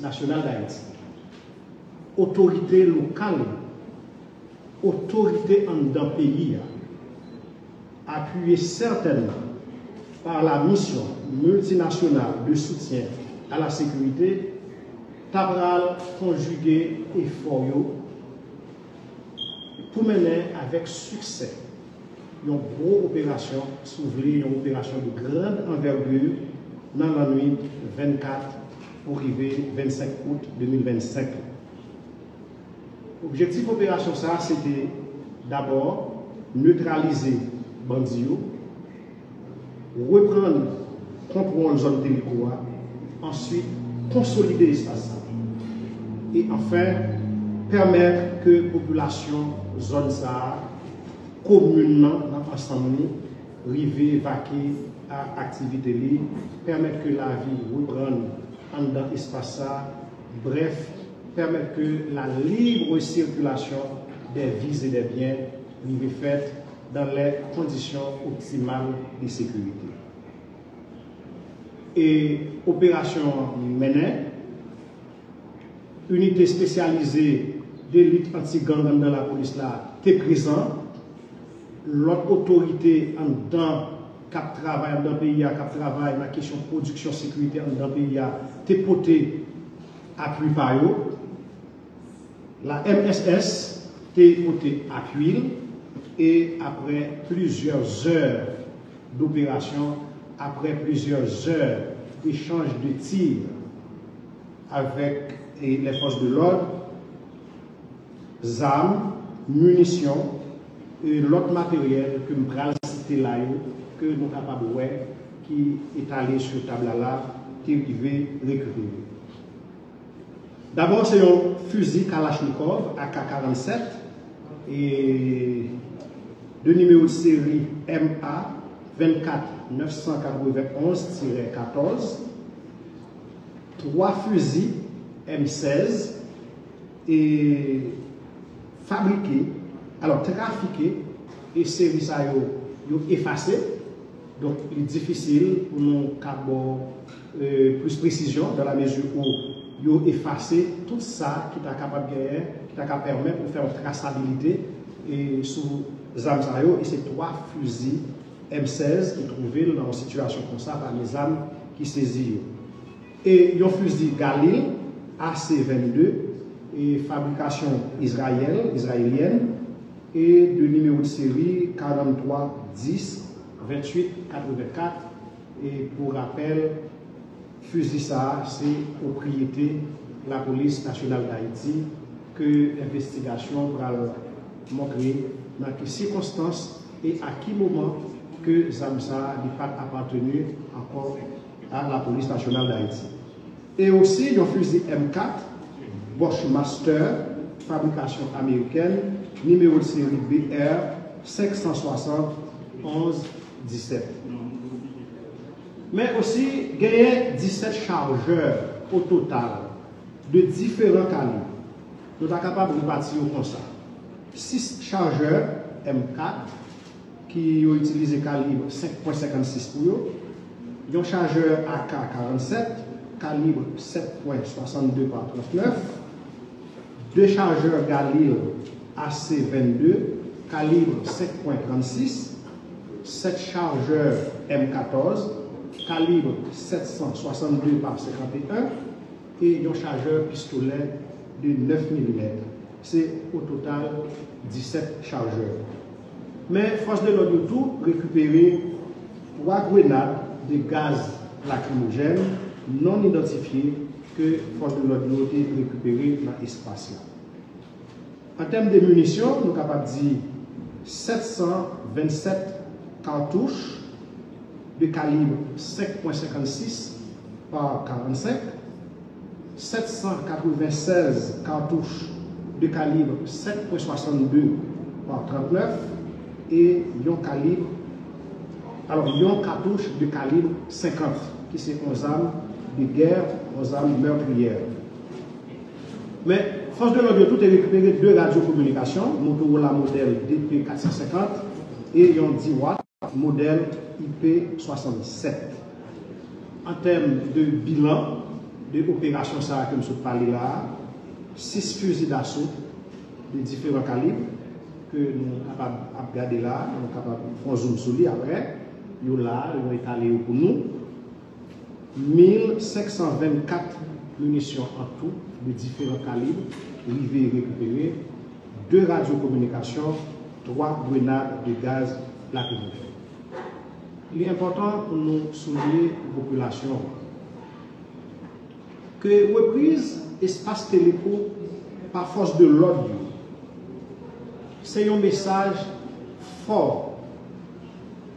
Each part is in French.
nationale d'Haïti. Autorité locale, autorité en d'un pays, appuyée certainement par la mission multinationale de soutien à la sécurité, tabral conjugué efforts pour mener avec succès une grosse opération, s'ouvrir une opération de grande envergure dans la nuit 24 pour arriver 25 août 2025. L'objectif de l'opération, c'était d'abord neutraliser Bandio, reprendre contrôle zone territoire, ensuite consolider l'espace et enfin permettre que la population zone ça communément ensemble arrive vaquer à activité libre, permettre que la vie reprenne dans l'espace ça, bref, permettre que la libre circulation des vies et des biens soit faite dans les conditions optimales de sécurité. Et opération menée, unité spécialisée d'élite anti-gang dans la police là, est présent. L'autre autorité en dans cap travail dans le pays, cap travail dans la question de production sécurité dans le pays, est porté appui par eux. La MSS est porté appui et après plusieurs heures d'opération, après plusieurs heures d'échange de tirs avec les forces de l'ordre, armes, munitions et l'autre matériel que nous allons citer là, que nous sommes capables de voir, qui est allé sur la table là, qui est récupérer. D'abord, c'est un fusil Kalachnikov AK-47 et de numéro de série MA 24991-14, 3 fusils M16 et fabriqués, alors trafiqués et série ça effacés. Donc il est difficile pour nous avoir plus précision dans la mesure où ils effacé tout ça qui est capable de gagner, qui est capable de permettre de faire une traçabilité et sous Zamsayo et ces 3 fusils M16 qui trouvés dans une situation comme ça par les armes qui saisissent. Et un fusil Galil AC-22 et fabrication israélienne et de numéro de série 43 10 28 84 et pour rappel fusil ça c'est propriété de la police nationale d'Haïti que l'investigation va montrer dans quelles circonstances et à quel moment que Zamsa n'est pas appartenu encore à la police nationale d'Haïti. Et aussi un fusil M4 Bushmaster, fabrication américaine, numéro de série BR 560 11 17. Mais aussi, il y a 17 chargeurs au total de différents calibres. Nous sommes capables de répartir comme ça. 6 chargeurs M4 qui ont utilisé calibre 5.56 pour eux. Il y a un chargeur AK-47, calibre 7.62 par 39. 2 chargeurs Galil AC-22, calibre 5.36. 7 chargeurs M14, calibre 762 par 51. Et un chargeur pistolet de 9 mm. C'est au total 17 chargeurs. Mais force de l'ordre tout récupérer 3 grenades de gaz lacrymogène non identifiées que force de l'ordre a récupéré dans l'espace. En termes de munitions, nous sommes capables de dire 727 cartouches de calibre 5.56 par 45, 796 cartouches de calibre 7.62 par 39 et un calibre, alors un cartouche de calibre 50 qui c'est aux armes de guerre, aux armes meurtrières. Mais force de l'ordre tout est récupéré 2 radiocommunications, Motorola modèle DP450 et un 10 watts modèle IP67. En termes de bilan de l'opération ça que nous parlé là, 6 fusils d'assaut de différents calibres que nous sommes capables de regarder là, nous sommes capables de faire zoom sur lui après. Nous là, ils vont étaler pour nous 1524 munitions en tout de différents calibres, rivés et récupérés, 2 radiocommunications, 3 grenades de gaz lacrymogène. Il est important pour nous souligner la population que reprise espace téléco par force de l'ordre, c'est un message fort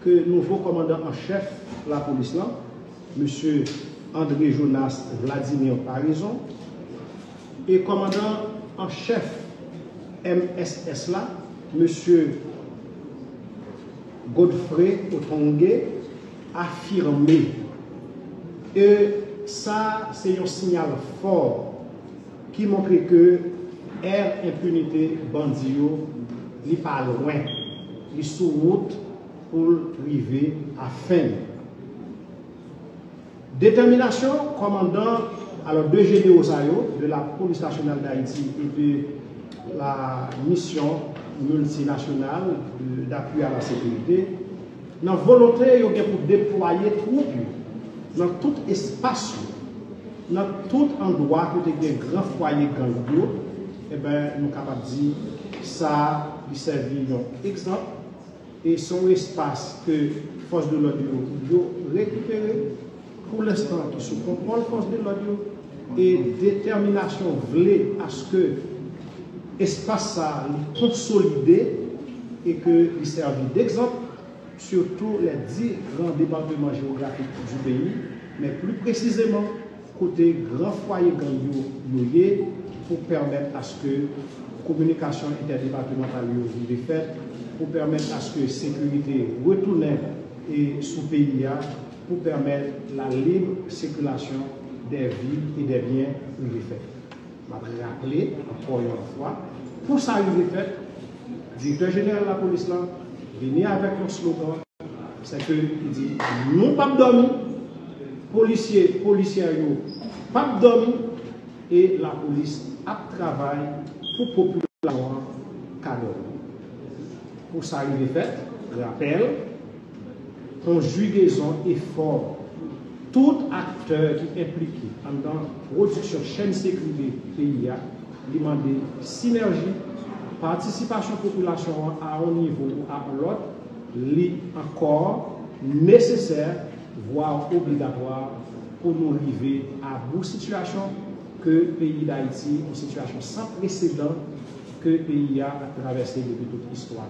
que le nouveau commandant en chef de la police, là, M. André Jonas Vladimir Parison, et commandant en chef MSS là, M. Godfrey Otongue, affirmé. Et ça, c'est un signal fort qui montre que l'air impunité bandio n'est pas loin, il est sous route pour arriver à fin. Détermination, commandant, alors 2 généraux de la police nationale d'Haïti et de la mission multinationale d'appui à la sécurité, dans la volonté pour déployer troupes dans tout espace, dans tout endroit où il y a un grand foyer gang, eh bien, nous sommes capables de dire ça, il servit un exemple et son espace que la force de l'ordre a récupéré pour l'instant qui se contrôle force de l'ordre et détermination voulait à ce que l'espace ça consolidé et que il servi d'exemple sur tous les 10 grands départements géographiques du pays, mais plus précisément côté grand foyer gang pour permettre à ce que la communication interdépartementale soit faite, pour permettre à ce que la sécurité retourne et sous le pays, pour permettre la libre circulation des villes et des biens faits. Je vais rappeler encore une fois, pour ça arriver fait, le directeur général de la police là, venir avec un slogan, c'est qu'il dit, nous ne pas dormir, policiers, pas dormir, et la police a travaillé pour la population cadre. Pour ça arriver fait, je rappelle, conjugaison effort, tout acteur qui est impliqué dans la production de chaîne sécurité pays a demandé synergie, participation de la population à un niveau ou à l'autre, encore nécessaire, voire obligatoire pour nous arriver à une situation que le pays d'Haïti, une situation sans précédent que le pays a traversé depuis toute l'histoire.